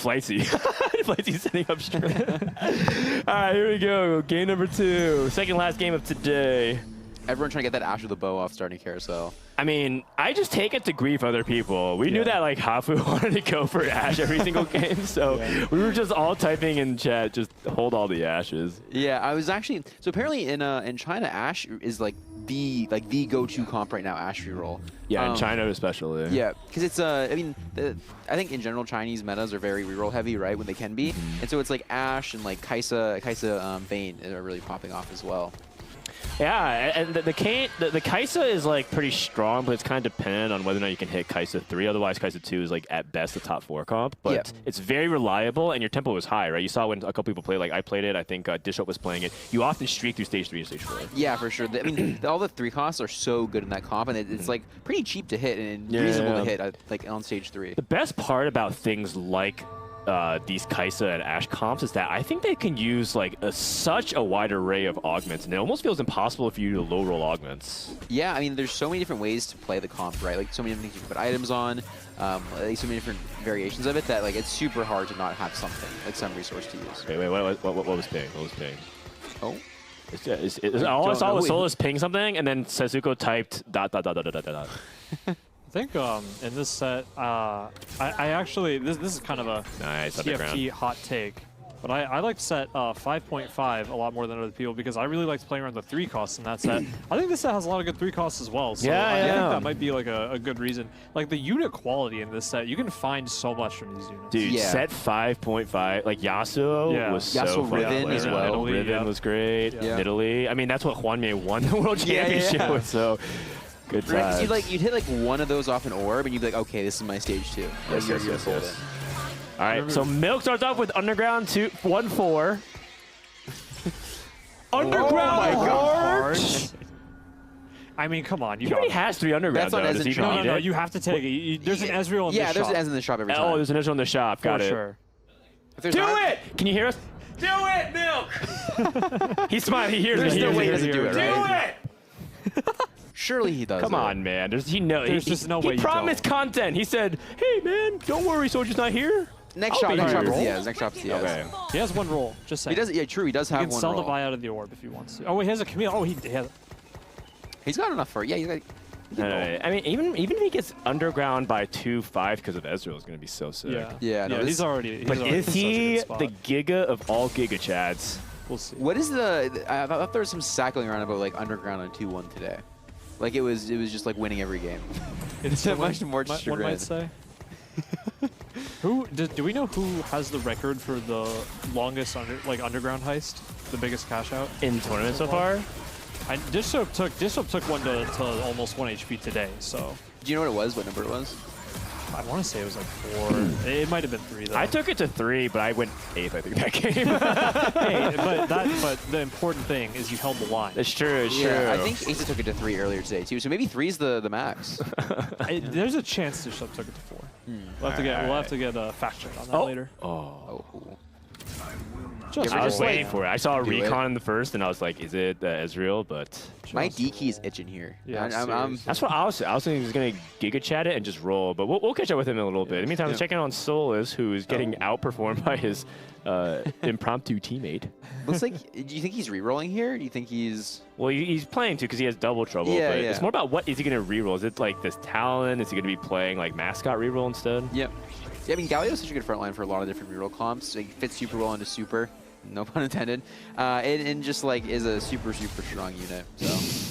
Flightsy. Flightsy setting up straight. All right, here we go. Game number 2. Second last game of today. Everyone trying to get that Ash with the bow off starting carousel. I mean, I just take it to grief other people. We knew that like Hafu wanted to go for Ash every single game, so we were just all typing in chat, just hold all the Ashes. Yeah, I was actually so apparently in China, Ash is like the go-to comp right now. Ash reroll. Yeah, in China especially. Yeah, because it's I mean, I think in general Chinese metas are very reroll heavy, right? When they can be, and so it's like Ash and like Kaisa Vayne are really popping off as well. Yeah, and the Kaisa is like pretty strong, but it's kind of dependent on whether or not you can hit Kaisa 3. Otherwise, Kaisa 2 is like at best a top 4 comp. But it's very reliable, and your tempo is high, right? You saw when a couple people played, like I played it. I think Dishop was playing it. You often streak through stage 3 and stage 4. Yeah, for sure. I mean, all the 3 costs are so good in that comp, and it's like pretty cheap to hit and reasonable to hit, like on stage 3. The best part about things like these Kaisa and Ash comps is that I think they can use like such a wide array of augments, and it almost feels impossible if you do low roll augments. Yeah, I mean, there's so many different ways to play the comp, right? Like so many different things you can put items on, like so many different variations of it that like it's super hard to not have something, like some resource to use. Wait, what was ping? What was ping? Oh. All I saw was Solus ping something, and then Sezuko typed ... I think in this set, I actually, this is kind of a TFT hot take, but I like set 5.5 a lot more than other people because I really liked playing around the 3 costs in that set. I think this set has a lot of good 3 costs as well, so I think that might be like a good reason. Like the unit quality in this set, you can find so much from these units. Dude, set 5.5, like Yasuo was so fun. Riven as well. Riven was great. Nidalee. I mean, that's what Hwanmei won the World Championship with, so... Good times. You'd hit like one of those off an orb, and you'd be like, okay, this is my stage 2. Yes. All right, so Milk starts off with Underground 1-4. Underground Heart! I mean, come on. He already has 3 Underground. That's on No, you have to take it. There's an Ezreal in the shop. Yeah, there's an Ez in the shop every time. Oh, there's an Ezreal in the shop. Got it. Sure. Do it! Can you hear us? Do it, Milk! He's smiling. He hears There's me. no way he doesn't do it, right? Do it! Surely he does. Come on, man. There's just no way. He promised content. He said, "Hey, man, don't worry, Soldier's not here." Next shop is Diaz. Next shop is Diaz. Okay. He has 1 roll. Just saying. He does. Yeah, true. He does have 1 roll. He can sell the buy out of the orb if he wants to. Oh, wait, he has a Camille. Oh, he has. He's got enough for it. Yeah, he's got. I mean, even if he gets underground by 2-5 because of Ezreal, is going to be so sick. Yeah. No, he's already. But is he the Giga of all Giga Chads? We'll see. What is the? I thought there was some sack going around about like underground on 2-1 today. Like it was just like winning every game. It's that much more one might say. Do we know who has the record for the longest underground heist, the biggest cash out in tournament so far? Dishop took one to almost 1 HP today. So. Do you know what it was? What number it was? I want to say it was like 4. It might have been 3 though. I took it to 3, but I went 8th. I think that game. Hey, but the important thing is you held the line. It's true. It's true. I think Asa took it to 3 earlier today too. So maybe 3 is the max. There's a chance Dishop took it to 4. We'll have to get a fact check on that later. Oh. I was waiting for it. I saw a recon in the first, and I was like, "Is it Ezreal?" But my D key is itching here. Yeah, that's what I was thinking. He's gonna Giga Chat it and just roll. But we'll catch up with him in a little bit. In the meantime, let's check in on Solus, who is getting outperformed by his impromptu teammate. Looks like. Do you think he's re-rolling here? Do you think he's? Well, he's playing too because he has double trouble. Yeah, but it's more about what is he gonna re-roll? Is it like this Talon? Is he gonna be playing like mascot re-roll instead? Yep. Yeah, I mean, Galio is such a good frontline for a lot of different reroll comps. Like, he fits super well into super, no pun intended, and just like is a super strong unit. So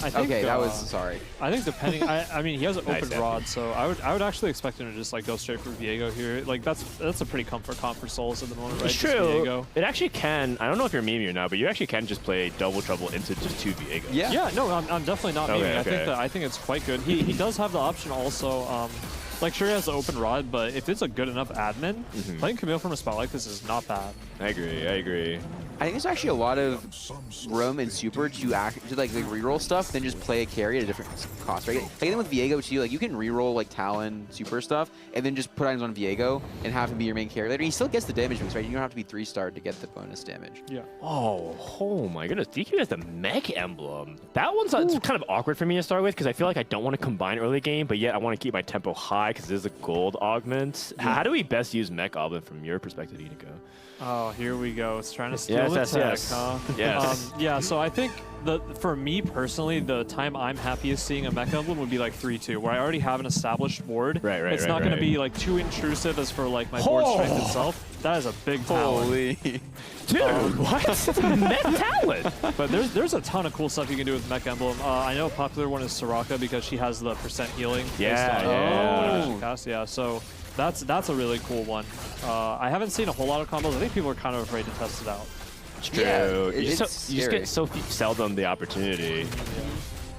I think, that was sorry. I think depending, I mean, he has an open rod, so I would actually expect him to just like go straight for Viego here. Like that's a pretty comfort comp for Souls at the moment, right? It's true. It actually can. I don't know if you're memeing or not, but you actually can just play double trouble into just 2 Viego. Yeah. Yeah. No, I'm definitely not memeing. I think it's quite good. He does have the option also. Like, sure, he has the open rod, but if it's a good enough admin, playing Camille from a spot like this is not bad. I agree. I think there's actually a lot of room in Super to like reroll stuff than just play a carry at a different cost, right? Like I think with Viego too, like you can reroll like Talon Super stuff and then just put items on Viego and have him be your main carry later. He still gets the damage boost, right? You don't have to be 3-starred to get the bonus damage. Yeah. Oh my goodness. DQ has the mech emblem. That one's kind of awkward for me to start with because I feel like I don't want to combine early game, but yet I want to keep my tempo high high because it is a gold augment. How do we best use mech goblin from your perspective, Inigo? Oh, here we go. It's trying to steal the tech, huh? Yes. Yeah, so I think for me personally, the time I'm happiest seeing a mech emblem would be like 3-2, where I already have an established board. Right. It's not going to be like too intrusive as for like my board strength itself. That is a big talent. Holy. Dude, what? It's a mech talent. But there's a ton of cool stuff you can do with mech emblem. I know a popular one is Soraka because she has the % healing. Yeah, so that's a really cool one. I haven't seen a whole lot of combos. I think people are kind of afraid to test it out. It's true. Yeah, you just get so seldom the opportunity.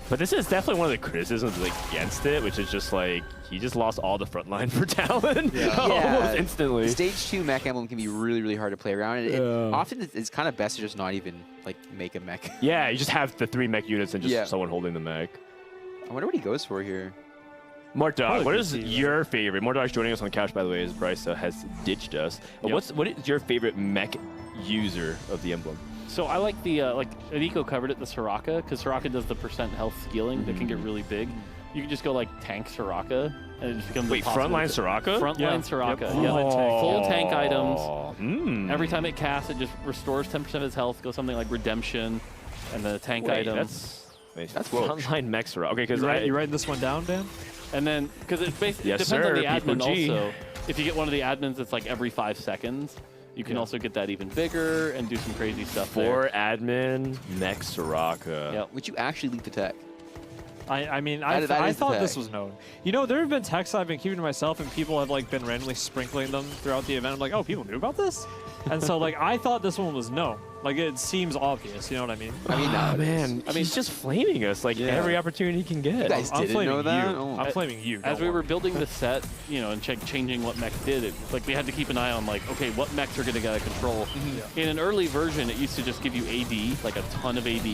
But this is definitely one of the criticisms against it, which is just like, he just lost all the front line for Talon almost instantly. Stage 2 mech emblem can be really, really hard to play around. Often it's kind of best to just not even like make a mech. Yeah, you just have the 3 mech units and just someone holding the mech. I wonder what he goes for here. Mordog, what is your favorite? Mordog's joining us on the couch, by the way, as Bryce has ditched us. What is your favorite mech user of the emblem? So I like the, Nico covered it, the Soraka, because Soraka does the % health scaling that can get really big. You can just go like tank Soraka, and it just becomes frontline Soraka? Frontline Soraka, full tank items. Every time it casts, it just restores 10% of its health, goes something like Redemption, and the tank item. That's frontline mech Soraka. Okay, because you writing this one down, Dan? And then, because it basically depends on the admin also. If you get one of the admins, it's like every 5 seconds. You can also get that even bigger and do some crazy stuff for admin, mech Soraka. Yep. Would you actually leak the tech? I thought this was known. You know, there have been texts I've been keeping to myself, and people have like been randomly sprinkling them throughout the event. I'm like, oh, people knew about this? And so like I thought this one was known. Like it seems obvious, you know what I mean? He's just flaming us like every opportunity he can get. You guys didn't know that? I'm flaming you. As we were building the set, you know, and changing what mech did, like we had to keep an eye on like, okay, what mechs are going to get out of control. In an early version, it used to just give you AD, like a ton of AD,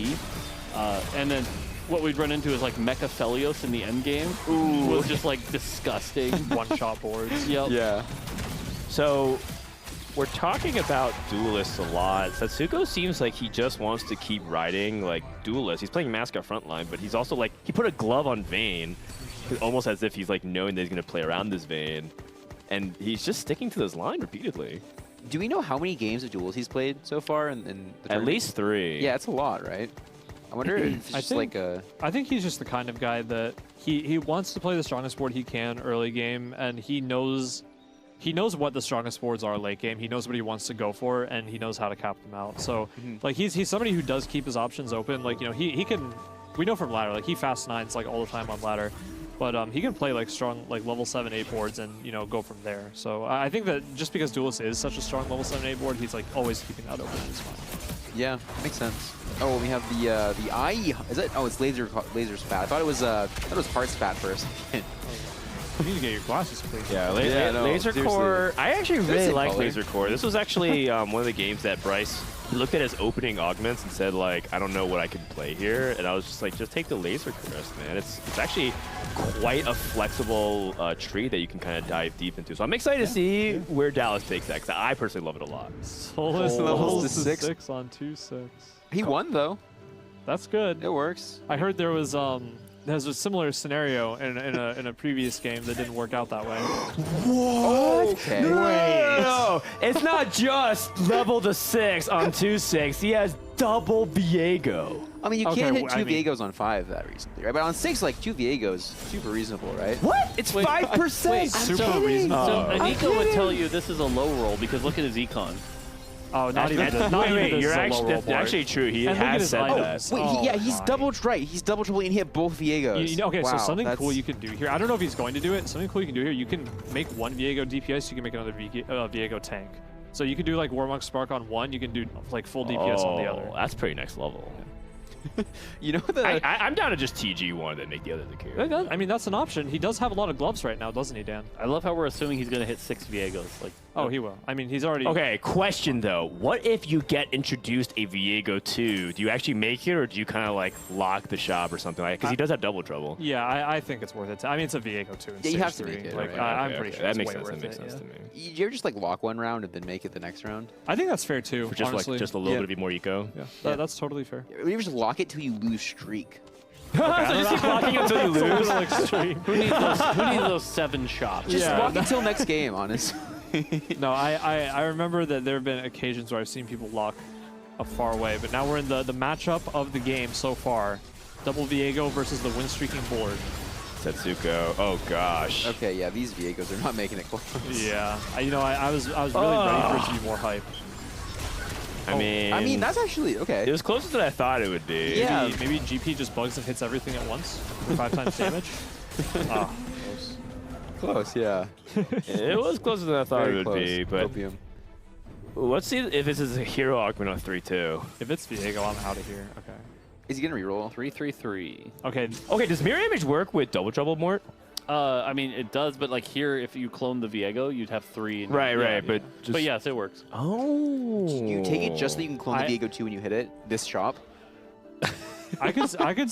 and then what we'd run into is like Mecha Felios in the end game. Was just like disgusting. One-shot boards. Yeah. So we're talking about duelists a lot. Satsuko seems like he just wants to keep riding like duelists. He's playing Mascot frontline, but he's also like, he put a glove on Vayne, almost as if he's like knowing that he's going to play around this Vayne. And he's just sticking to this line repeatedly. Do we know how many games of duels he's played so far in the tournament? At least 3. Yeah, it's a lot, right? I wonder if it's I think he's just the kind of guy that he wants to play the strongest board he can early game, and he knows what the strongest boards are late game. He knows what he wants to go for, and he knows how to cap them out. So like he's somebody who does keep his options open. Like, you know, he can, we know from ladder, like he fast 9s like all the time on ladder. But he can play like strong like level 7-8 boards and, you know, go from there. So I think that just because Duelist is such a strong level 7-8 board, he's like always keeping that open. It's fine. Yeah, makes sense. Oh, we have the IE. Is it? Oh, it's laser spat. I thought it was heart spat for a second. You need to get your glasses cleaned. Yeah, Laser Core. I actually really like Laser Core. This was actually one of the games that Bryce looked at his opening augments and said, like, I don't know what I can play here. And I was just like, just take the Laser Crest, man. It's actually quite a flexible tree that you can kind of dive deep into. So I'm excited to see where Dallas takes that, because I personally love it a lot. Solus levels to 6 on 2/6. He won, though. That's good. It works. I heard there's a similar scenario in a previous game that didn't work out that way. What? Okay. No, it's not just level to 6 on 2/6. He has double Viego. I mean, you can't hit 2 Viegos on 5 that recently, right? But on 6, like 2 Viegos, super reasonable, right? What? It's 5%. Super reasonable. So Aniko would tell you this is a low roll because look at his econ. Oh, not even this. That's actually true. He has said that. Wait, he's double right. He's double triple and he hit both Viegos. Okay, wow, so something cool you can do here. I don't know if he's going to do it. Something cool you can do here. You can make one Viego DPS. You can make another Viego tank. So you can do like Warmonk Spark on one. You can do like full DPS on the other. That's pretty next level. You know I'm down to just TG one and make the other the carry. I mean, that's an option. He does have a lot of gloves right now, doesn't he, Dan? I love how we're assuming he's going to hit 6 Viegos. Like, oh, he will. I mean, he's already... Okay, question though. What if you get introduced a Viego 2? Do you actually make it, or do you kind of like lock the shop or something like that? Because he does have double trouble. Yeah, I think it's worth it. I mean, it's a Viego 2 in you have to make it. Like, right. I'm pretty sure that it's makes way sense. worth That makes it, sense to me. You ever just like lock one round and then make it the next round? I think that's fair too. For just honestly. like just a little bit more eco. Yeah, that's totally fair. You ever just lock it till you lose streak? So just keep blocking until you It's a lose. little extreme. Who needs those 7 shots? Just Yeah. walk until next game, honestly. No, I remember that there have been occasions where I've seen people lock up far away, but now we're in the matchup of the game so far. Double Viego versus the win streaking board. Setsuko. Oh gosh. Okay, yeah, these Viegos are not making it close. Yeah, I was really ready for it to be more hype. I mean, that's actually okay. it was closer than I thought it would be. Yeah. Maybe GP just bugs and hits everything at once for 5 times damage. Ah, close. Close, yeah. It was closer than I thought Very it would close. be, but Opium. let's see if this is a hero augment on 3-2. If it's Viego, I'm out of here. Okay. Is he gonna reroll? 3-3-3. Okay. Okay, does mirror image work with double trouble, Mort? I mean, it does, but like here, if you clone the Viego, you'd have 3. And Right, yeah, right, but just... But yes, it works. Oh. You take it just so you can clone the Viego 2 when you hit it. This shop. I could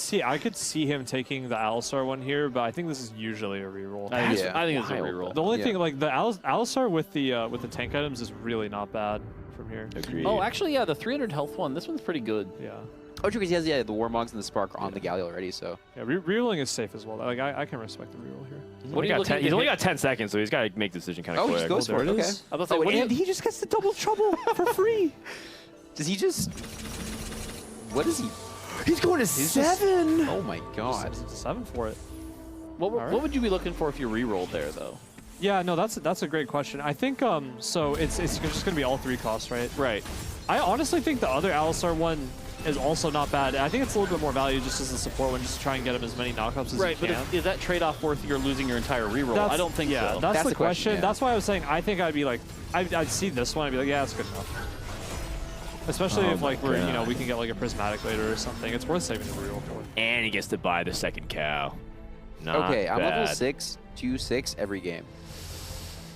see him taking the Alistar one here, but I think this is usually a reroll. I think Yeah. it's a reroll. The only Yeah. thing, like the Alistar with the tank items is really not bad from here. Agreed. Oh, actually, yeah, the 300 health one. This one's pretty good. Yeah. Oh, true, because he has the Warmogs and the Spark on the galley already, so. Yeah, rerolling is safe as well. Like I can respect the reroll here. What are you looking He's only to got 10 seconds, so he's got to make the decision kind of Oh, he quick. just goes for it. there it Okay. is. I was about to say, Oh, what do and you, he just gets the double trouble for free. Does he just? What is he? He's going to 7. Oh my god. 7 for it. what Alright. would you be looking for if you rerolled there, though? Yeah, no, that's a great question. I think so it's just gonna be all 3 costs, right? Right. I honestly think the other Alistar one is also not bad. I think it's a little bit more value just as a support one, just to try and get him as many knockups as Right, you but can. is that trade-off worth you're losing your entire reroll? I don't think yeah, so. That's the the question, question. yeah. That's why I was saying I think I'd be like, I'd see this one, I'd be like, yeah, that's good enough. Especially Oh if like my we're God. we can get like a prismatic later or something. It's worth saving the reroll for. And he gets to buy the second cow. Not Okay, I'm level bad. 6, 2-6 every game.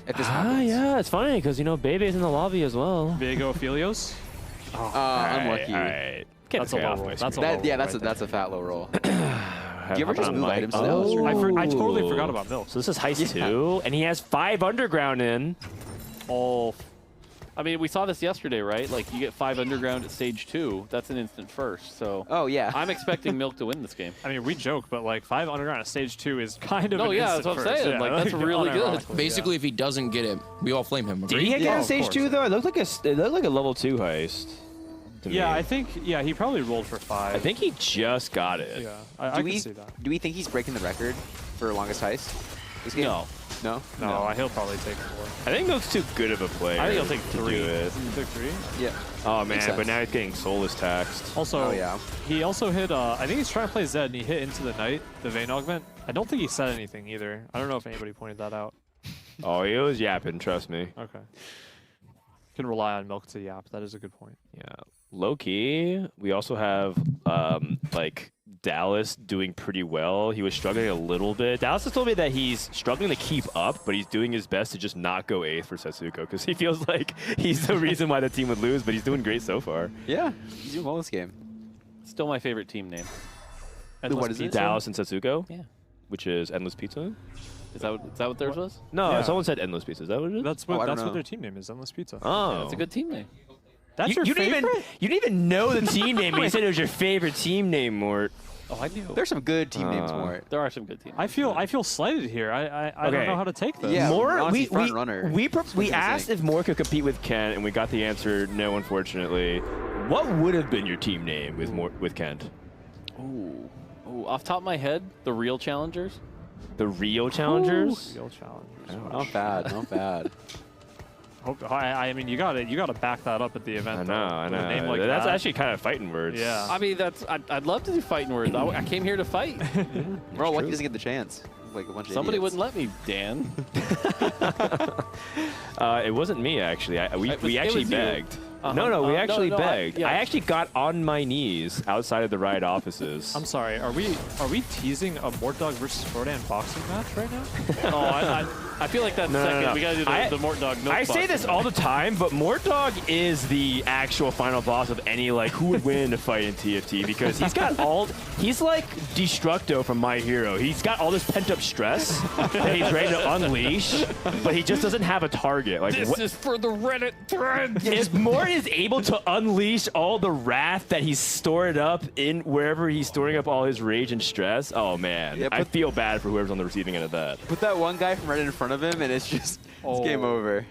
If this Ah, happens. yeah, it's funny because, Bebe's in the lobby as well. Viego Aphelios. Unlucky. All right. Get That's this a guy low off roll. my That's a screen. low That, yeah, roll that's right that's a fat low roll. Do you ever just move items to the Alistar? I totally forgot about Milk. So this is Heist 2, and he has 5 underground in. Oh, I mean, we saw this yesterday, right? Like, you get 5 underground at stage 2. That's an instant first. So Oh yeah. I'm expecting Milk to win this game. I mean, we joke, but like 5 underground at stage 2 is kind of. No, an yeah, instant that's what I'm first. saying. Yeah, Like, that's really good. unironically, Basically, if he doesn't get it, we all flame him. Did Agree? he get Yeah, on of stage course. 2 though? It looked like a level 2 heist. to Yeah, me. I think he probably rolled for 5. I think he just got it. Yeah, I do can we see that. do we think he's breaking the record for longest heist? This game? No. No. No, he'll probably take 4. I think Milk's too good of a player. I think he'll take to 3. do it. You took 3. Yeah. Oh Makes man, but sense. now he's getting soulless taxed. Also, Oh yeah. he also hit. I think he's trying to play Zed, and he hit into the Knight, the Vayne Augment. I don't think he said anything either. I don't know if anybody pointed that out. Oh, he was yapping. Trust me. Okay. Can rely on Milk to yap. That is a good point. Yeah. Low key, we also have like Dallas doing pretty well. He was struggling a little bit. Dallas has told me that he's struggling to keep up, but he's doing his best to just not go 8th for Setsuko because he feels like he's the reason why the team would lose, but he's doing great so far. Yeah. He's doing well this game. Still my favorite team name. What is it? Dallas and Setsuko? Yeah. Which is Endless Pizza? Is that what theirs was? No, Yeah. someone said Endless Pizza. Is that what it is? That's I what don't know. their team name is. Endless Pizza. Oh. That's a good team name. That's your you favorite. didn't even know the team name, but you said it was your favorite team name, Mort. Oh, I knew. There's some good team names, Mort. There are some good teams. I feel slighted here. I don't Okay. know how to take this. Yeah. Mort, honestly, we front runner. we That's what we he was asked saying. if Mort could compete with Kent, and we got the answer no, unfortunately. What would have been your team name with Kent? Ooh. Off top of my head, the real challengers. The Rio Challengers? Real challenge. Not bad. Not bad. I mean, you gotta back that up at the event. I though, with a name know. like That's that. actually kind of fighting words. Yeah. I mean, I'd love to do fighting words. I came here to fight. Bro, lucky he doesn't get the chance. Like a bunch of Somebody idiots. wouldn't let me, Dan. It wasn't me, actually. We it actually was you. begged. Uh-huh. No, we No, actually no, begged. yeah. I actually got on my knees outside of the Riot offices. I'm sorry. Are we teasing a Mort Dog versus Frodan boxing match right now? Oh, I feel like that's second. No. We gotta do the Mort Dog milk I say box this in all there. the time, but Mort Dog is the actual final boss of any, like, who would win a fight in TFT, because he's got he's like Destructo from My Hero. He's got all this pent-up stress that he's ready to unleash, but he just doesn't have a target. Like, This is for the Reddit thread. if Mort is able to unleash all the wrath that he's stored up in wherever he's storing up all his rage and stress, oh man, Yeah, I feel bad for whoever's on the receiving end of that. Put that one guy from right in front of him, and it's just it's game over.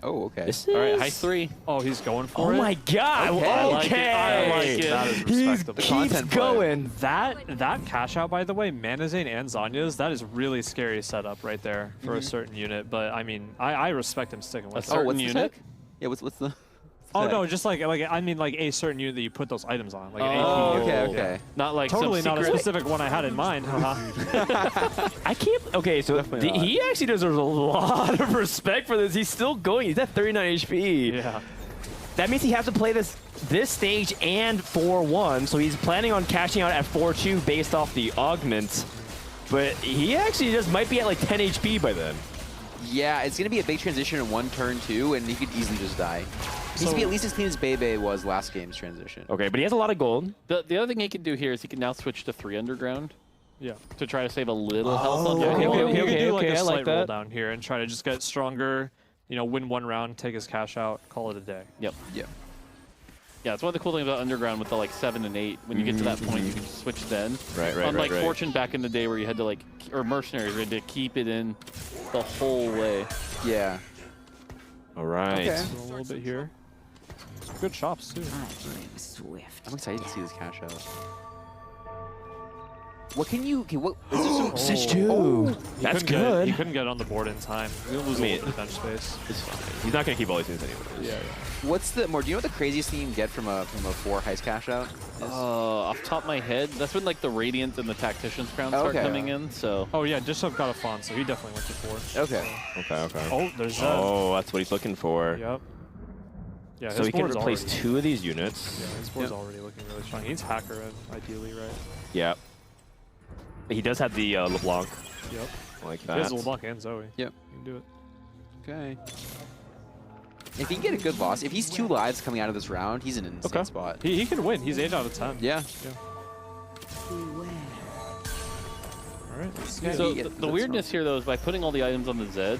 Oh, okay. All right, high 3. Oh, he's going for it. Oh my god! Okay. Okay, I like it. I like it. That is He respectable. keeps Content play. going. That cash out, by the way, Manazane and Zanya's, that is really scary setup right there for a certain unit. But I mean, I respect him sticking with it. certain what's unit? the tech? Yeah, what's the? Oh tech? no, just like I mean like a certain unit that you put those items on, like an AP Oh, unit. okay, Yeah. okay. Not like Totally some not a secret. specific one I had in mind. Haha. I can't. Okay, so Definitely not. he actually deserves a lot of respect for this. He's still going. He's at 39 HP. Yeah. That means he has to play this stage and 4-1. So he's planning on cashing out at 4-2 based off the augment. But he actually just might be at like 10 HP by then. Yeah, it's gonna be a big transition in one turn too, and he could easily just die. He needs to be at least as clean as Bebe was last game's transition. Okay, but he has a lot of gold. The other thing he can do here is he can now switch to 3 underground Yeah. to try to save a little health on okay, the He okay, could- wall. he could do like okay, a I like slight roll that. down here and try to just get stronger. You know, win one round, take his cash out, call it a day. Yep. Yeah. Yeah, it's one of the cool things about underground with the like 7 and 8. When you get to that point, you can switch then. Right, Unlike Fortune back in the day where you had to like, or Mercenaries, where you had to keep it in the whole way. Yeah. All right. Okay. So a little bit here. Good shops too. I'm excited to see this cash out. What can you? Okay, what? Is there some, Stage 2. He That's couldn't good. He couldn't get on the board in time. He'll lose a I mean, little bit of bench space. It's fine. He's not going to keep all these things anyway. Yeah. what's the more? Do you know what the craziest thing you can get from a 4 heist cash out? Is? Off the top of my head, that's when like the Radiant and the Tactician's Crown start Okay. coming in. So Oh yeah, Dishub got a fawn, so he definitely went to 4. Okay. Okay. Oh, there's that. Oh, that's what he's looking for. Yep. Yeah, So his he can board's replace already, 2 of these units. Yeah, his board's already looking really strong. He's hacker ideally, right? Yeah. He does have the LeBlanc. Yep. Like He that. has LeBlanc and Zoe. Yep. You can do it. Okay. If he can get a good boss, if he's 2 lives coming out of this round, he's in an insane Okay. spot. He can win. He's 8 out of 10. Yeah. All right. Let's see. Yeah, So he gets- the that's weirdness here, though, is by putting all the items on the Zed,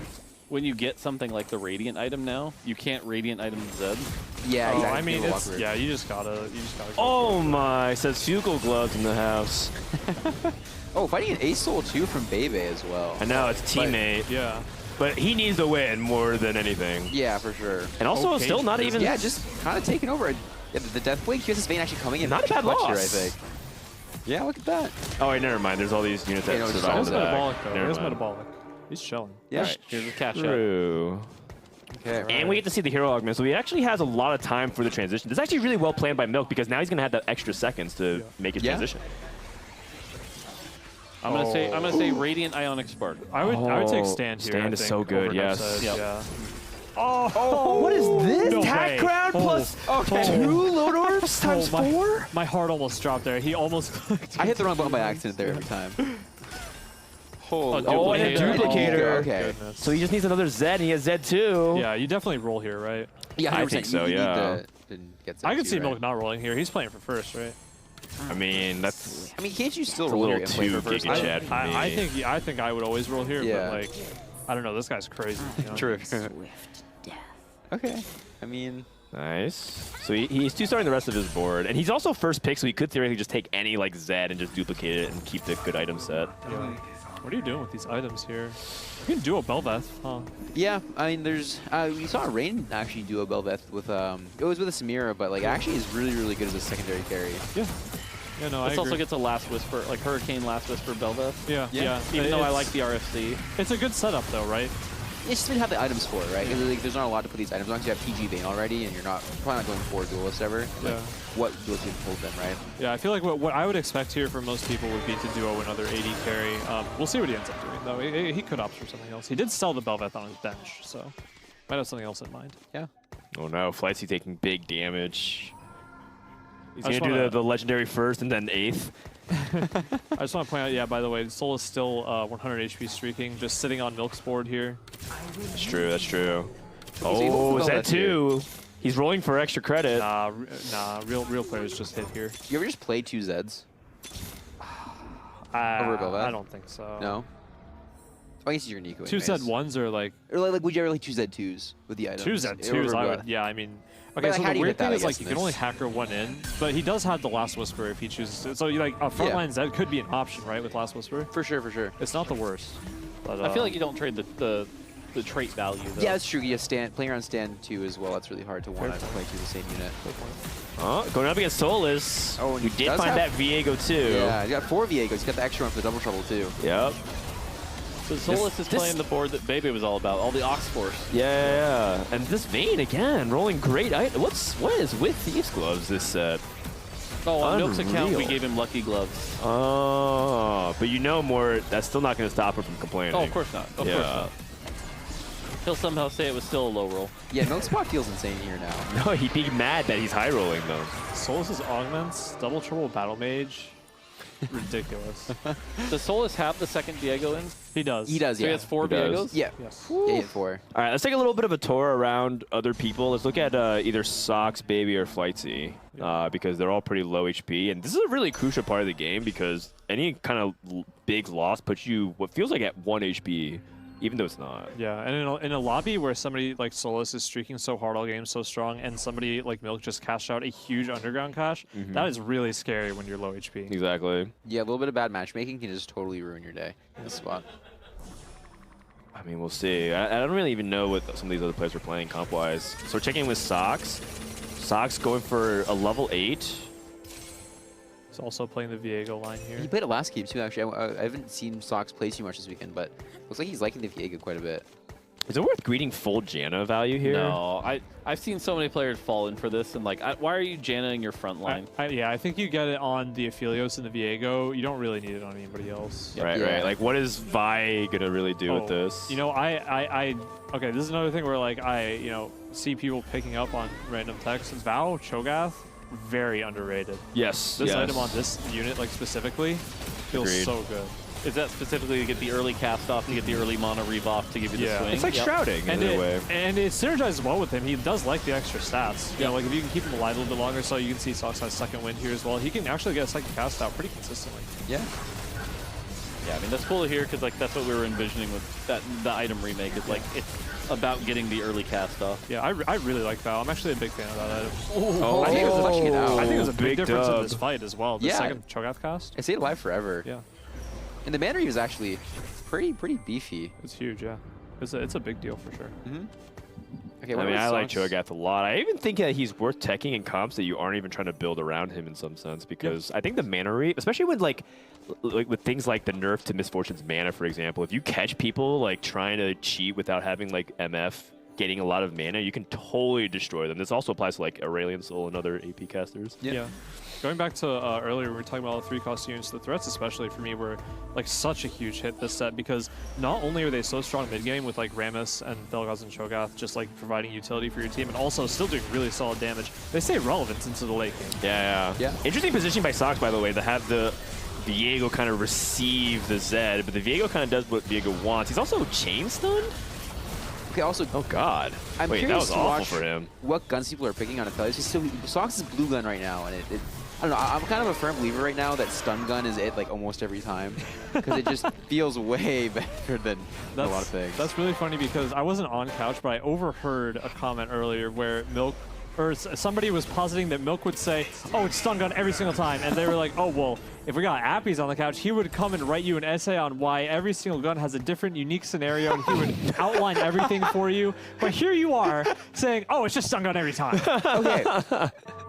when you get something like the Radiant item now, you can't Radiant item the Zed. Yeah, Oh, exactly. I mean, People it's walk yeah. You just gotta go Oh for it. my, says Fugal Gloves in the house. Oh, fighting an Ace Soul too from Bebe as well. I know, it's teammate, Yeah. but he needs to win more than anything. Yeah, for sure. And also, Okay, still not even... Yeah, just kind of taking over. Yeah, the Deathblade QSS Vayne actually coming in. Not a bad clutch here, I loss. think. Yeah, look at that. Oh, wait, never mind. There's all these units that Yeah, no, it's survive He has the back. metabolic though. He Never has mind. metabolic. He's chilling. Yeah. All right, here's the cash out. True. Okay. And we get to see the hero augment, so he actually has a lot of time for the transition. This is actually really well planned by Milk because now he's going to have that extra seconds to make his Yeah. transition. I'm gonna say Radiant Ionic Spark. I would take Stand here. Stand I is think, so good, over yes. Narcisse, Yep. Yeah. Oh, what is this? No Tack way. crown plus 2 load orbs times 4? My heart almost dropped there. He almost clicked. I hit the wrong button by accident there every time. Holy. Oh, and a duplicator. Okay. Goodness. So he just needs another Zed, and he has Zed too. Yeah, you definitely roll here, right? Yeah, I 100%. think so, You need yeah. to get I could Z2, see right? Milk not rolling here. He's playing for first, right? I mean, that's I mean, can't you still It's a roll little here and play too for first? Giga Chad for me. I think I would always roll here, Yeah. but like, I don't know. This guy's crazy. You know? True. Okay. I mean, nice. So he's 2-starring the rest of his board, and he's also first pick, so he could theoretically just take any like Zed and just duplicate it and keep the good item set. Yeah. What are you doing with these items here? You can do a Belveth, huh? yeah. I mean, there's we saw Rain actually do a Belveth with it was with a Samira, but like actually is really really good as a secondary carry. Yeah. Yeah, no, I This agree. also gets a Last Whisper, like Hurricane Last Whisper Belveth. yeah, Yeah. yeah. Even though I It's- like the RFC. It's a good setup though, right? It's just to have the items for it, right? 'Cause, like, there's not a lot to put these items on. 'Cause you have PG Vayne already, and you're probably not going for duelist ever. Like, Yeah. what duelist you hold them, right? Yeah, I feel like what I would expect here for most people would be to duo another AD carry. We'll see what he ends up doing, though. He could opt for something else. He did sell the Belveth on his bench, so might have something else in mind. Yeah. Oh no, Flightsy taking big damage. He's I gonna just do wanna- the legendary first and then 8th. I just want to point out, yeah, by the way, Soul is still 100 HP streaking, just sitting on Milk's board here. That's true, that's true. able Oh, to is go that that here. 2? He's rolling for extra credit. Nah, real players just hit here. You ever just play 2 Zeds? Over Belveth? I don't think so. No? I guess you're Nico. 2 Z1s are like... Or like, would you ever like 2 Z2s with the items? 2 Z2s, I would, yeah, I mean... Okay, like, so how do the you weird get that, thing I is, like, guess, you in can only this? hacker 1 in, but he does have the Last Whisper if he chooses to. So, like, a frontline Zed could be an option, right, with Last Whisper? For sure, for sure. It's not the worst. But, I feel like you don't trade the trait value, though. Yeah, that's true. You have playing around stand 2 as well. That's really hard to want to play 2 the same unit. Going up against Solus. Oh, and you he did does find have- that Viego too. Yeah, he's got 4 Viegos. He's got the extra one for the double trouble too. Yep. So Solus is playing the board that Bebe was all about, all the Ox Force. Yeah. And this Vayne again, rolling great. What is with Thieves Gloves this set? Oh, on Milk's account, we Unreal. gave him lucky gloves. Oh, but you know more. That's still not going to stop him from complaining. Oh, of course not. Of course not. He'll somehow say it was still a low roll. Yeah, Milk Spot feels insane here now. No, he'd be mad that he's high rolling though. Solus's augments, double trouble battle mage, ridiculous. Does Solus have the second Viego in? He does. He does, So yeah. he has 4 He does. Viegos? Yeah. Yes. Yeah, he had 4. All right, let's take a little bit of a tour around other people. Let's look at either Socks, Baby, or Flightsy because they're all pretty low HP. And this is a really crucial part of the game because any kind of big loss puts you what feels like at 1 HP, even though it's not. Yeah, and in a lobby where somebody like Solus is streaking so hard all game, so strong, and somebody like Milk just cashed out a huge underground cash, that is really scary when you're low HP. Exactly. Yeah, a little bit of bad matchmaking can just totally ruin your day in this spot. I mean, we'll see. I don't really even know what some of these other players are playing comp-wise. So we're checking in with Socks. Socks going for a level 8. He's also playing the Viego line here. He played it last game too, actually. I haven't seen Socks play too much this weekend, but looks like he's liking the Viego quite a bit. Is it worth greeting full Janna value here? No, I've seen so many players fall in for this, and like, why are you Janna in your front line? Yeah, I think you get it on the Aphelios and the Viego. You don't really need it on anybody else. Right, Yeah. right. Like, what is Vi gonna really do with this? You know, okay, this is another thing where like I see people picking up on random texts. Vow Cho'Gath, very underrated. yes. This yes. item on this unit, like specifically, feels Agreed. so good. Is that specifically to get the early cast off, to get the early mana reave off, to give you the Yeah. swing? It's like shrouding in a way. And it synergizes well with him. He does like the extra stats. You know, like if you can keep him alive a little bit longer, so you can see Socks has second wind here as well. He can actually get a second cast out pretty consistently. Yeah. Yeah, I mean, that's cool to hear because like that's what we were envisioning with the item remake. Is like it's about getting the early cast off. Yeah, I really like Val. I'm actually a big fan of that item. Oh, I think it was fleshing it out. I think it was a big big difference in dub. this fight as well. The Yeah. second Cho'Gath cast. It stayed alive forever. Yeah, And the mana reave is actually pretty beefy. it's huge. Yeah, it's a big deal for sure. Okay, I what mean, about I like Socks? Cho'Gath a lot. I even think that he's worth teching in comps that you aren't even trying to build around him in some sense because I think the mana reave, especially with like with things like the nerf to Misfortune's mana, for example, if you catch people like trying to cheat without having like MF getting a lot of mana, you can totally destroy them. This also applies to like Aurelion Soul and other AP casters. Yeah. Going back to earlier, we were talking about all the 3-cost units. The threats, especially for me, were like such a huge hit this set because not only are they so strong mid game with like Rammus and Vel'Gaz and Cho'Gath just like providing utility for your team, and also still doing really solid damage. They stay relevant into the late game. Yeah. Interesting positioning by Socks, by the way, to have the Viego kind of receive the Zed, but the Viego kind of does what Viego wants. He's also chain stunned. Okay, also, Oh God! I'm Wait, that curious was to awful watch for him. what guns people are picking on Aphelios. So Socks is blue gun right now, and I don't know. I'm kind of a firm believer right now that stun gun is it like almost every time because it just feels way better than a lot of things. That's really funny because I wasn't on couch, but I overheard a comment earlier where Milk, or somebody was positing that Milk would say, "Oh, it's stun gun every single time," and they were like, "Oh, well, if we got Appies on the couch, he would come and write you an essay on why every single gun has a different, unique scenario, and he would outline everything for you." But here you are saying, "Oh, it's just stun gun every time." Okay,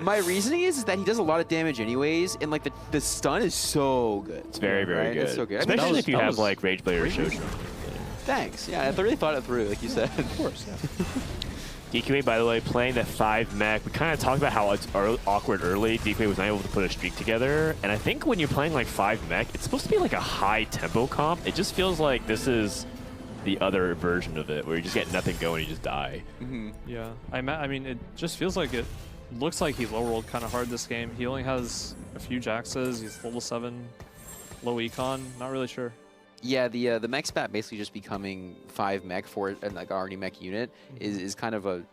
my reasoning is that he does a lot of damage anyways, and like the stun is so good. It's very, very Right? good. It's so good. I mean, Especially that if you was- have like Rage Blade or Shogun. Thanks. Yeah, I really thought it through, like you said. Of course. Yeah. DQA, by the way, playing the 5 mech. We kind of talked about how it's awkward early. DQA was not able to put a streak together. And I think when you're playing like 5 mech, it's supposed to be like a high tempo comp. It just feels like this is the other version of it, where you just get nothing going, you just die. Yeah, I mean, it just feels like it looks like he low rolled kind of hard this game. He only has a few Jaxes. He's level 7, low econ. Not really sure. Yeah, the mech spat basically just becoming 5 mech for like already mech unit is kind of a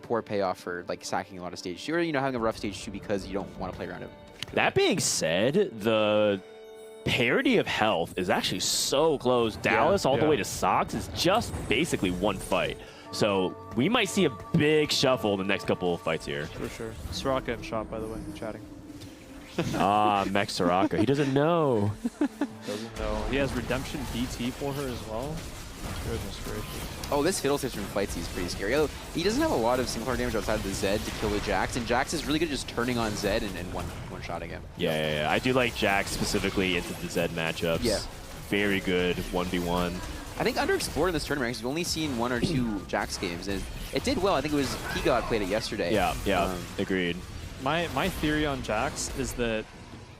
poor payoff for like sacking a lot of stage 2 or having a rough stage 2 because you don't want to play around it. That being said, the parity of health is actually so close. Dallas all the way to Sox is just basically one fight. So we might see a big shuffle in the next couple of fights here. For sure. Soraka in shot, by the way, chatting. Mech Soraka. He doesn't know. Doesn't know. He has Redemption BT for her as well. Goodness gracious. Oh, this Fiddlesticks from fights he's pretty scary. Although he doesn't have a lot of single target damage outside of the Zed to kill the Jax, and Jax is really good at just turning on Zed and one-shotting him. Yeah. I do like Jax specifically into the Zed matchups. Yeah. Very good 1v1. I think underexplored in this tournament because we've only seen 1 or 2 Jax games, and it did well. I think it was P-God played it yesterday. Yeah, agreed. My theory on Jax is that,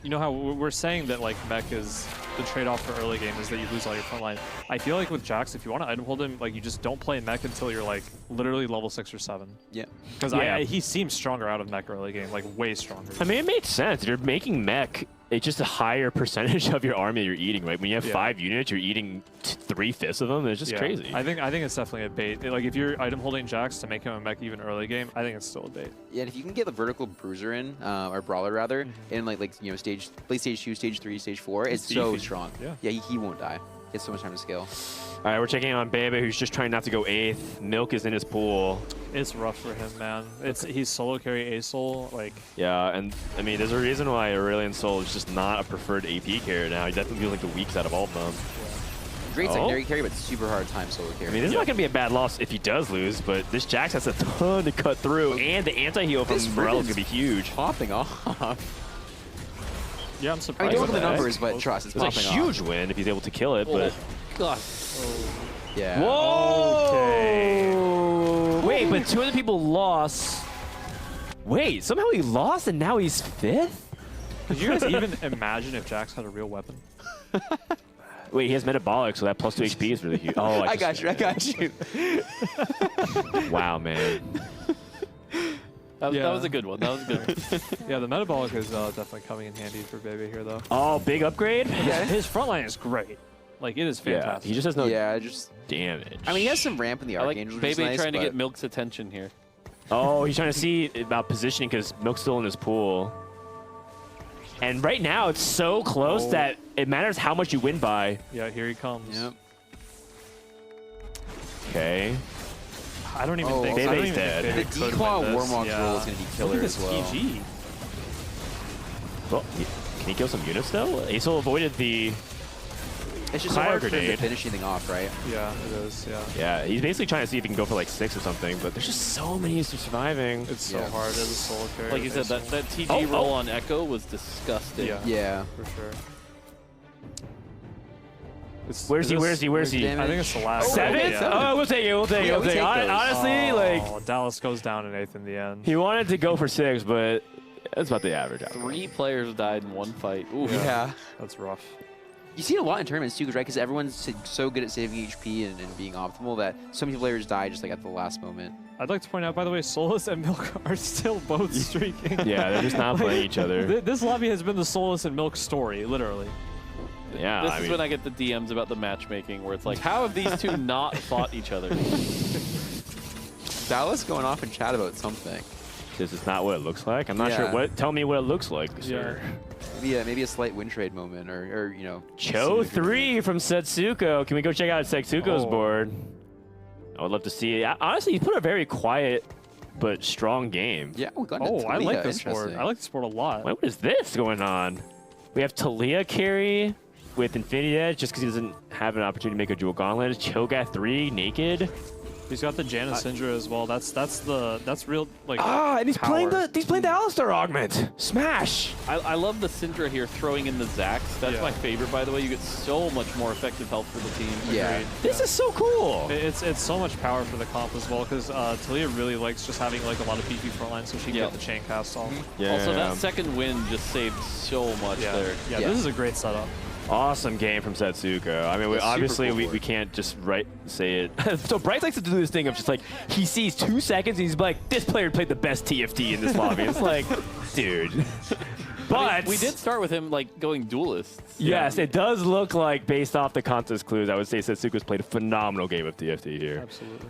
you know how we're saying that like mech is the trade-off for early game is that you lose all your front line. I feel like with Jax, if you want to item hold him, like you just don't play mech until you're like literally level 6 or 7. Yeah. Because he seems stronger out of mech early game, like way stronger. I mean, it made sense. You're making mech. It's just a higher percentage of your army you're eating, right? When you have 5 units, you're eating 3/5 of them. It's just crazy. I think it's definitely a bait. Like if you're item holding Jax to make him a mech even early game, I think it's still a bait. Yeah, and if you can get the vertical bruiser in, or brawler rather, in like late stage 2, stage 3, stage 4, it's so strong. Yeah, he won't die. He has so much time to scale. All right, we're checking on Bebe, who's just trying not to go 8th. Milk is in his pool. It's rough for him, man. He's solo carry A-Soul, like... Yeah, and I mean, there's a reason why Aurelion Sol is just not a preferred AP carry now. He definitely feels like the weakest out of all of them. Great secondary carry, but super hard time solo carry. I mean, this is not going to be a bad loss if he does lose, but this Jax has a ton to cut through, and the anti-heal from Morel is going to be huge. Popping off. Yeah, I'm surprised. I mean, don't look at the numbers, but trust, it's popping off. It's a huge win if he's able to kill it, but... God. Yeah. Whoa! Okay. Wait, but 2 other people lost. Wait, somehow he lost and now he's 5th? Could you guys even imagine if Jax had a real weapon? Wait, he has metabolic, so that plus 2 HP is really huge. Oh, I got you. Wow, man. That was a good one. That was a good one. Yeah, the metabolic is definitely coming in handy for Bebe here, though. Oh, big upgrade? Yeah, his front line is great. Like, it is fantastic. Yeah, he just has no damage. I mean, he has some ramp in the Archangel, like Bebe nice, trying to get Milk's attention here. Oh, he's trying to see about positioning because Milk's still in his pool. And right now, it's so close that it matters how much you win by. Yeah, here he comes. Yep. Okay. I don't even think Bebe's dead. The Declaw Warmox roll is going to be killer as well. PG. Well, can he kill some units though? Aesol avoided the It's just so hard for him to finish anything off, right? Yeah, it is, Yeah, he's basically trying to see if he can go for like 6 or something, but there's just so many surviving. It's so hard as a solo carry. Like you said, that TG roll on Echo was disgusting. Yeah. For sure. Where's he? I think it's the last. 7th? Yeah. Oh, we'll take it. Honestly, like Dallas goes down in 8th in the end. he wanted to go for 6, but that's about the average. 3 players died in one fight. Ooh. Yeah. That's rough. You see it a lot in tournaments too, right? Because everyone's so good at saving HP and being optimal that so many players die just like at the last moment. I'd like to point out, by the way, Solus and Milk are still both streaking. Yeah, they're just not playing each other. This lobby has been the Solus and Milk story, literally. Yeah, This is when I get the DMs about the matchmaking, where it's like, how have these two not fought each other? Dallas going off in chat about something. This is not what it looks like. I'm not sure. Tell me what it looks like, sir. Maybe a slight win trade moment, or you know. Cho 3 from Setsuko. Can we go check out Setsuko's board? I would love to see it. Honestly, he put a very quiet but strong game. Yeah, we got I like this board. I like this board a lot. Wait, what is this going on? We have Talia carry with Infinity Edge just because he doesn't have an opportunity to make a dual gauntlet. Cho'Gath 3 naked. He's got the Janus Syndra as well. That's real like. And he's playing the Alistar augment. Smash. I love the Syndra here throwing in the Zax. That's my favorite, by the way. You get so much more effective health for the team. Yeah. This is so cool. It's so much power for the comp as well because Talia really likes just having like a lot of PP frontline so she can get the chain cast off. Also, that second win just saved so much there. Yeah, this is a great setup. Awesome game from Setsuko. I mean, obviously cool we can't just say it. So Bryce likes to do this thing of just like, he sees 2 seconds and he's like, this player played the best TFT in this lobby. It's like, dude. But I mean, we did start with him like going duelists. Yes, it does look like, based off the contest clues, I would say Setsuko's played a phenomenal game of TFT here. Absolutely.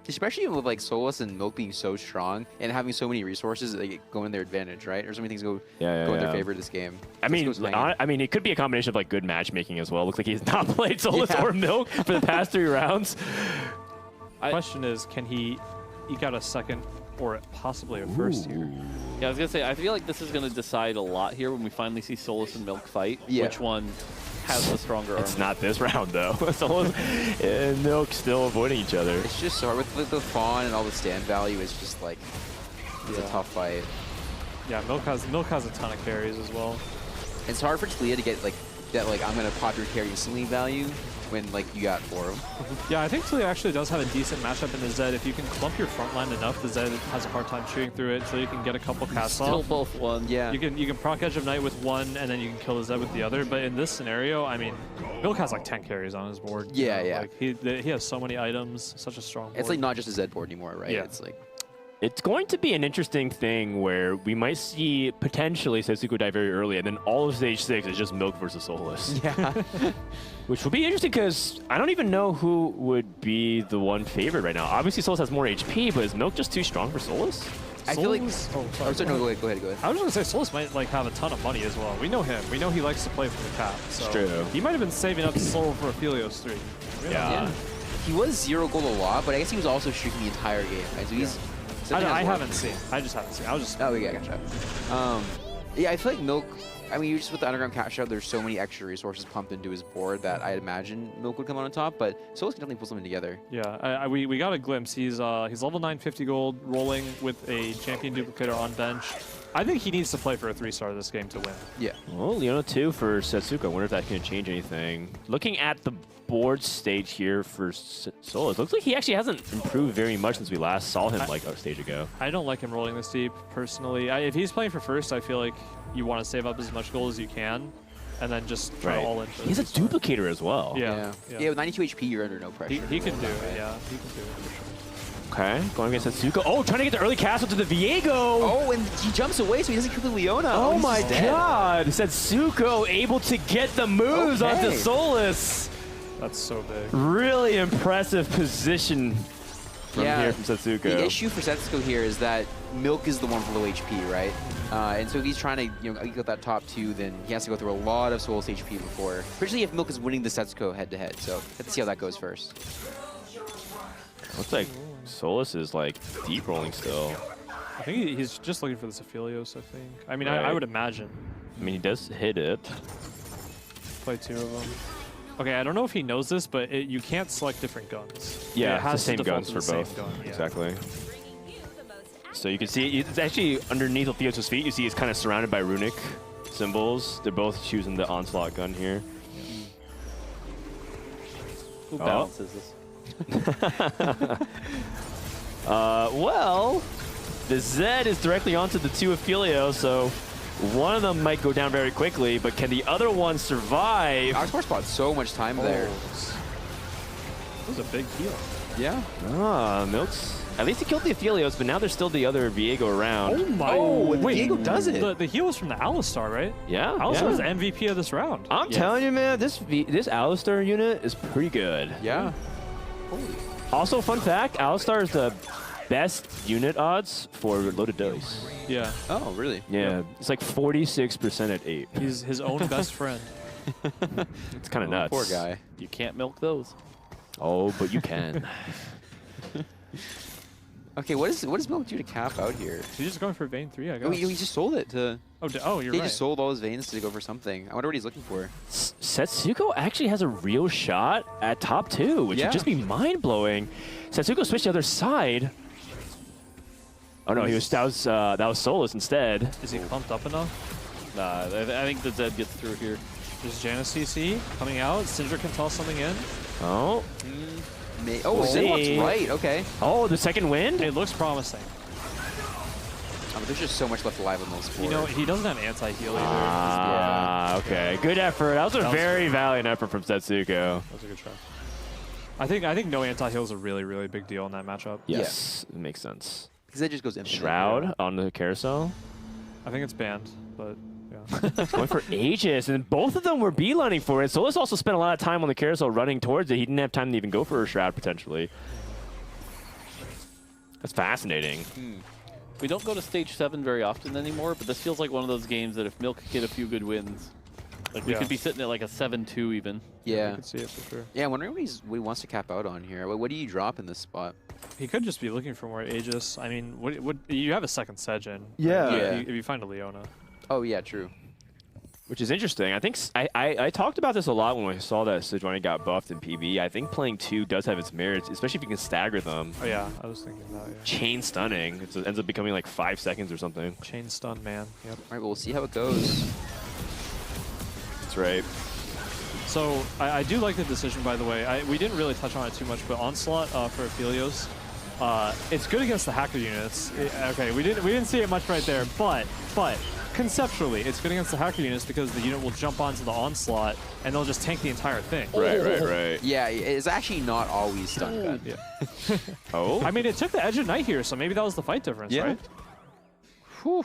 Especially with like Solus and Milk being so strong and having so many resources that they go in their advantage, right? Or so many things go in their favor this game. I mean, it could be a combination of like good matchmaking as well. Looks like he's not played Solus or Milk for the past 3 rounds. The question is, can he eke out a second or possibly a first here? Yeah, I was gonna say, I feel like this is gonna decide a lot here when we finally see Solus and Milk fight. Yeah. Which one has the stronger armor? It's not this round though. Solus and Milk still avoiding each other. It's just so hard with the Fawn and all the stand value. It's just like it's a tough fight. Yeah, Milk has a ton of carries as well. It's hard for Talia to get like that. Like I'm gonna pop your carry instantly value when like you got 4 of them. Yeah, I think Talia actually does have a decent matchup in the Zed. If you can clump your front line enough, the Zed has a hard time shooting through it, so you can get a couple casts Still off. both one. Yeah. You can proc Edge of Night with one, and then you can kill the Zed with the other. But in this scenario, I mean, Milk has like 10 carries on his board. Yeah, you know? yeah. Like he has so many items, such a strong board. It's like not just a Zed board anymore, right? Yeah. It's like It's going to be an interesting thing where we might see potentially Setsuko die very early, and then all of stage 6 is just Milk versus Solus. yeah. Which will be interesting because I don't even know who would be the one favorite right now. Obviously, Solus has more HP, but is Milk just too strong for Solus? I feel like. Solus- Oh, sorry, no, go ahead. I was just gonna say Solus might like have a ton of money as well. We know him. We know he likes to play for the cap. So It's true. He might have been saving up Soul for Aphelios 3. Yeah. He was 0 gold a lot, but I guess he was also streaking the entire game. Right? So he's. I haven't seen. I just haven't seen. I was just. Oh, yeah, gotcha. Yeah, I feel like Milk. I mean, you just with the underground cash out, there's so many extra resources pumped into his board that I'd imagine Milk would come on top, but Solus can definitely pull something together. Yeah, we got a glimpse. He's level 9, 50 gold, rolling with a champion duplicator on bench. I think he needs to play for a 3-star this game to win. Yeah. Well, Leona 2 for Setsuko. I wonder if that's going to change anything. Looking at the board stage here for Solus, looks like he actually hasn't improved very much since we last saw him like a stage ago. I don't like him rolling this deep, personally. If he's playing for first, I feel like you want to save up as much gold as you can, and then just try all in. He has a duplicator as well. Yeah. Yeah, with 92 HP, you're under no pressure. He can do it, yeah. He can do it for sure. Okay, going against Setsuko. Oh, trying to get the early castle to the Viego. Oh, and he jumps away, so he doesn't kill the Leona. Oh he's my dead. god! Setsuko able to get the moves onto Solus. That's so big. Really impressive position from here from Setsuko. The issue for Setsuko here is that Milk is the one for low HP, right? And so if he's trying to get that top 2, then he has to go through a lot of Solus HP before. Especially if Milk is winning the Setsuko head-to-head. So let's see how that goes first. Looks like Solus is like deep rolling still. I think he's just looking for this Aphelios, I think. I mean, Right. I would imagine. I mean, he does hit it. Play 2 of them. Okay, I don't know if he knows this, but you can't select different guns. Yeah, it it's has the to same default guns to for the same both. gun, yeah. Exactly. So you can see it's actually underneath Aphelios' feet. You see he's kind of surrounded by runic symbols. They're both choosing the onslaught gun here. Who balances this? Well, the Zed is directly onto the 2 Aphelios, so one of them might go down very quickly, but can the other one survive? Our sports bought so much time there. This was a big heal. Yeah. Ah, Milk's. At least he killed the Aphelios, but now there's still the other Viego around. Oh my! Oh, and wait, Viego does it. The heal was from the Alistar, right? Yeah, Alistar was the yeah. MVP of this round. I'm telling you, man, this Alistar unit is pretty good. Yeah. Also, fun fact, Alistar is the best unit odds for loaded dice. Yeah, Oh, really? Yeah, it's like 46% at 8. he's his own best friend. It's kind of nuts. Poor guy. You can't milk those. Oh, but you can. Okay, what does Milk do to cap out here? He's just going for Vein 3, I guess. Oh, he just sold it to. Oh, you're He right. just sold all his veins to go for something. I wonder what he's looking for. Setsuko actually has a real shot at top 2, which would just be mind-blowing. Setsuko switched the other side. Oh no, that was Solus instead. Is he clumped up enough? Nah, I think the Zed gets through here. There's Janus CC coming out. Syndra can toss something in. Oh. Oh, See. Zinlock's right. Okay. Oh, the second wind? It looks promising. But there's just so much left alive on those four. You know, he doesn't have anti-heal either. Okay. Good effort. That was a very valiant effort from Setsuko. That was a good try. I think no anti-heal is a really, really big deal in that matchup. Yes, it makes sense. Because that just goes infinite. Shroud on the carousel. I think it's banned, but yeah. Going for Aegis, and both of them were beelining for it. Solus also spent a lot of time on the carousel running towards it. He didn't have time to even go for a Shroud, potentially. That's fascinating. We don't go to stage 7 very often anymore, but this feels like one of those games that if Milk could get a few good wins, like we could be sitting at like a 7-2 even. Yeah. I can see it for sure. Yeah, I'm wondering what he wants to cap out on here. What do you drop in this spot? He could just be looking for more Aegis. I mean, what you have a second Sejin. Yeah. If you find a Leona. Oh, yeah, true. Which is interesting. I think I talked about this a lot when we saw that Sejuani got buffed in PB. I think playing 2 does have its merits, especially if you can stagger them. Oh yeah, I was thinking that. Yeah. Chain stunning. It ends up becoming like 5 seconds or something. Chain stun, man. Yep. All right, well, we'll see how it goes. That's right. So I do like the decision, by the way. We didn't really touch on it too much, but Onslaught for Aphelios, it's good against the hacker units. Okay, we didn't see it much right there, but conceptually, it's good against the hacker units because the unit will jump onto the Onslaught and they'll just tank the entire thing. Right. Yeah, it's actually not always stun gun. Yeah. Oh? I mean, it took the edge of night here, so maybe that was the fight difference, Yeah. right? Whew.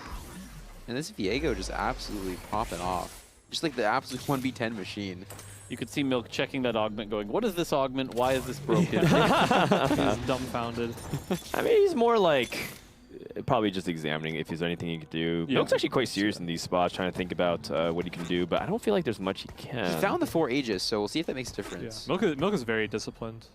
And this Viego just absolutely popping off. Just like the absolute 1v10 machine. You could see Milk checking that augment going, what is this augment? Why is this broken? He's dumbfounded. I mean, he's more like probably just examining if there's anything he could do. Yeah. Milk's actually quite serious in these spots, trying to think about what he can do, but I don't feel like there's much he can. He found the 4 Aegis, so we'll see if that makes a difference. Yeah. Milk is very disciplined.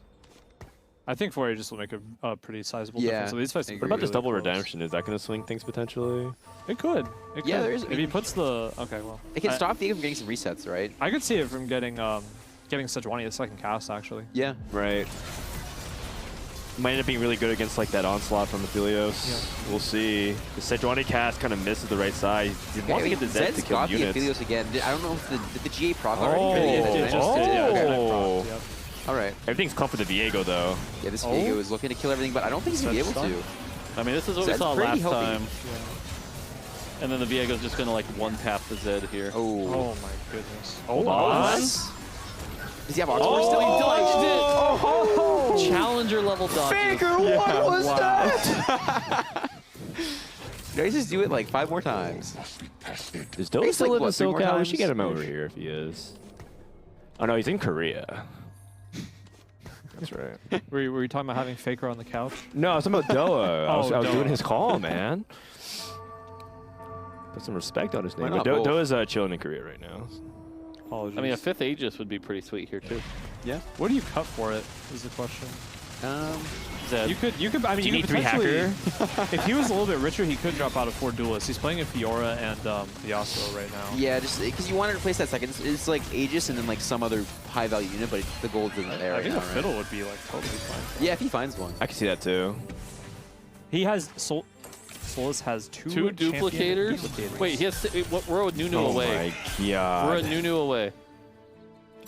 I think 4 Aegis will make a pretty sizable difference. So these fights What about this double redemption? Is that going to swing things potentially? It could. Yeah, there is. If he puts the okay, well, It can stop Viego from getting some resets, right? I could see it from getting Sejuani a second cast actually. Yeah. Right. Might end up being really good against like that onslaught from Aphelios. Yeah. We'll see. The Sejuani cast kind of misses the right side. He wants to get the Zeds to kill got units. the Aphelios again. I don't know if did the GA proc Oh, already? It just did, yeah. Oh. Yep. All right. Everything's come for the Viego though. Yeah, this Viego is looking to kill everything, but I don't think he's going to be able to. I mean, this is what we Zed's saw pretty last healthy. time. And then the Viego's just going to like one-tap the Zed here. Oh my goodness. Hold on. Does he have Oxford still? He dodged it! Oh. Challenger level dodges. Faker, what was that? No, he just do it like 5 more times. Is Doe He's still like, live in what, 3 more SoCal? We times? should get him over here if he is. Oh no, he's in Korea. That's right. Were you talking about having Faker on the couch? No, I was talking about Doa. I was Doa. doing his call, man. Put some respect on his name. Why But not both? Doa's chilling in Korea right now. Apologies. I mean, a 5th Aegis would be pretty sweet here too. Yeah. what do you cut for it? Is the question. Zed. You could. I mean, Do you you need could 3 hacker? If he was a little bit richer, he could drop out of 4 duelists. He's playing a Fiora and Yasuo right now. Yeah, just because you wanted to place that second. It's like Aegis and then like some other high value unit, but the gold isn't there I right think now, a right? fiddle would be like totally fine. Yeah, if he finds one. I can see that too. He has Solus has 2 2 champion duplicators? Wait, he has. We're a Nunu Oh away. my god. We're a Nunu away.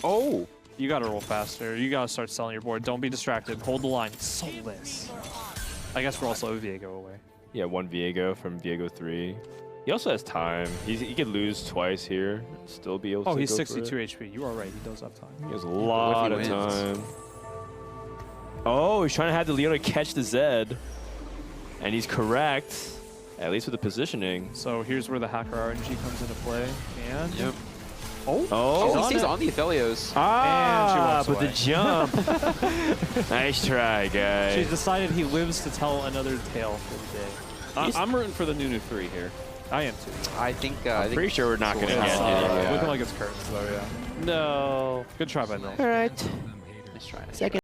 Oh. You gotta roll faster. You gotta start selling your board. Don't be distracted. Hold the line. Solus. I guess we're also a Viego away. Yeah, 1 Viego from Viego 3. He also has time. He could lose twice here, still be able to Oh, he's go for 62 it. HP. You are right. He does have time. He has a lot of wins? time. Oh, he's trying to have the Leona catch the Zed. And he's correct, at least with the positioning. So here's where the hacker RNG comes into play. And Yep. oh, Oh, he on stays it. on the Aphelios. Ah, walks but away. the jump. Nice try, guys. She's decided he lives to tell another tale for the day. I'm rooting for the Nunu 3 here. I am too. I think. I'm pretty sure we're not going to Solus. get Yeah. it. Looking like it's curtains though, yeah. No. Good try by Mill. All right. Nice try. Second.